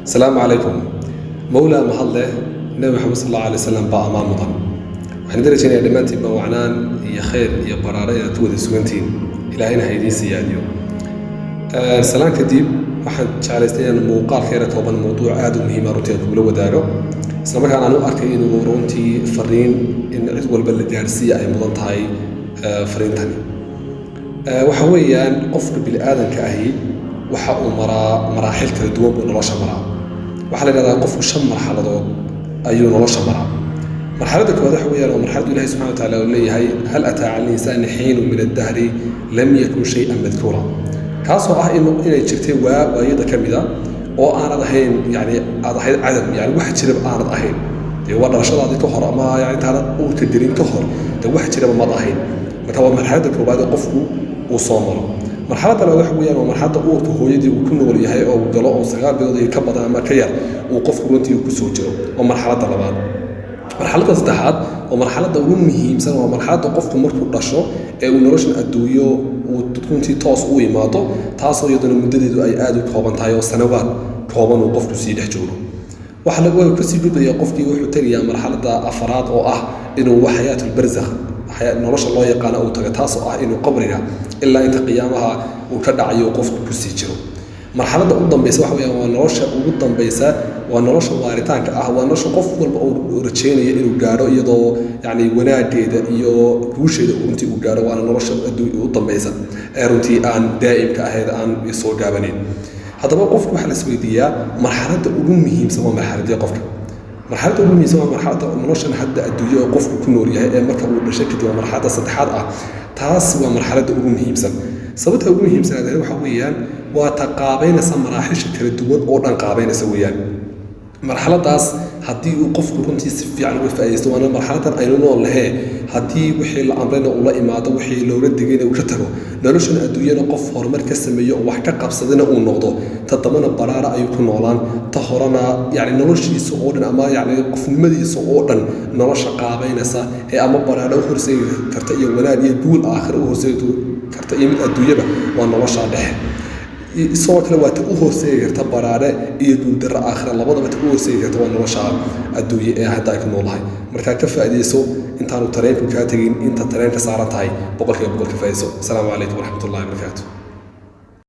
السلام عليكم. مولى محله النبي محمد صلى الله عليه وسلم با أمان مضان. waxaan darajeenayaa dhammaantiin ba wacnaan iyo khayr iyo baraare inaad ku wada sugantiin ilaahayna ha idiin siyaadiyo. Salaan kadib waxaan jeclaystay inaan muuqaalkeena kooban mowduuc aad u muhiim ah runtii kula wadaago isla markaana aan u arkay inuu runtii fariin in cid walba la gaarsiiyo ay mudan tahay fariintani. waxa weeyaan qofka bini'aadanka ahi waxa uu maraa maraaxil kala duwan oo nolosha maraa. waxa la yiraahdaa qofku 5 marxaladood ayuu nolosha maraa. مرحلة كوادح ويا مرحلة الله سبحانه وتعالى وليه هل أتى على الإنسان حين من الدهر لم يكن شيئا مذكورا. كاسو إنه يشتي ويدا كمدا وأنا ذهين يعني هذا عدم يعني واحد شرب أنا ذهين. هو الرشاد هذه طهر ما يعني ترى أو تدرين طهر ده واحد شرب ما ذهين. متى مرحلة كوادح قفوا وصامر. مرحلة الأول ويا مرحلة أوت وهو يدي وكل وليه أو جلاء صغار بيضي كبدا ما كير وقف كلنتي وكسوجه. ومرحلة الأول مرحلة الصداحات ومرحلة دولهم مهمة ومرحلة قفك مركو دشو أو نرشن أدوية وتكون تي تاس أوي ماطو تاس يدنا مدة أي آدو كابن تايو سنوات كابن وقفك سيد حجوله وحلا جوا كسي جدا يقفك وحتري مرحلة أفراد أو إنه وحياة البرزخ حياة نرش الله يقال أو تاس إنه قبرنا إلا أنت قيامها وتدعى يوقفك كسي جرو مرحلة قدام بيسا وحويا ونرش قدام بيسا ونرش وارتان ونرش قف ورتشين إنه جارو يضو يعني ونادي يو روشة أنتي وجارو وأنا نرش قدام بيسا أنتي أن دائم كأهل أن يصور جابنين هذا وقف محل السويدية مرحلة أمهم سواء مرحلة قفك مرحلة أمهم سواء مرحلة نرش حد الدنيا قفك كنوريا مركب بشكل ومرحلة صدحات تاس ومرحلة أمهم سواء sababta ugu muhiimsan waxa weeyaan waa taqaabeynaysa maraaxisha kala duwan oo dhan qaabeynaysa weeyaan marxaladaas haddii uu qofku runtii si fiican uga faa'iideysto waana marxaladan aynu nool lahayn haddii wixii la amrayna uu la imaado wixii looga digayna uu ka tago noloshan adduunyada qof horumar ka sameeyo oo wax ka qabsadana uu noqdo tadamana baraara ayuu ku noolaan ta horena yani noloshiisa oo dhan ama yani qofnimadiisa oo dhan nolosha qaabeynaysa ee ama baraara u horseedi karta iyo wanaag iyo guul aakhir u horseedi karta iyo mid adduunyada waa nolosha dhexe isoo kale waa u horseedi karta baraare iyo guul darro aakhir labadaba u horseedi karta waa nolosha adduunye ee hadda ay ku noolahay marka ka faa'iideyso intaanu tareenku ka tagin inta tareenka saaran tahay boqolkiiba boqol ka faa'iideyso. Assalaamu calaykum waraxmatullaahi wabarakaatuh.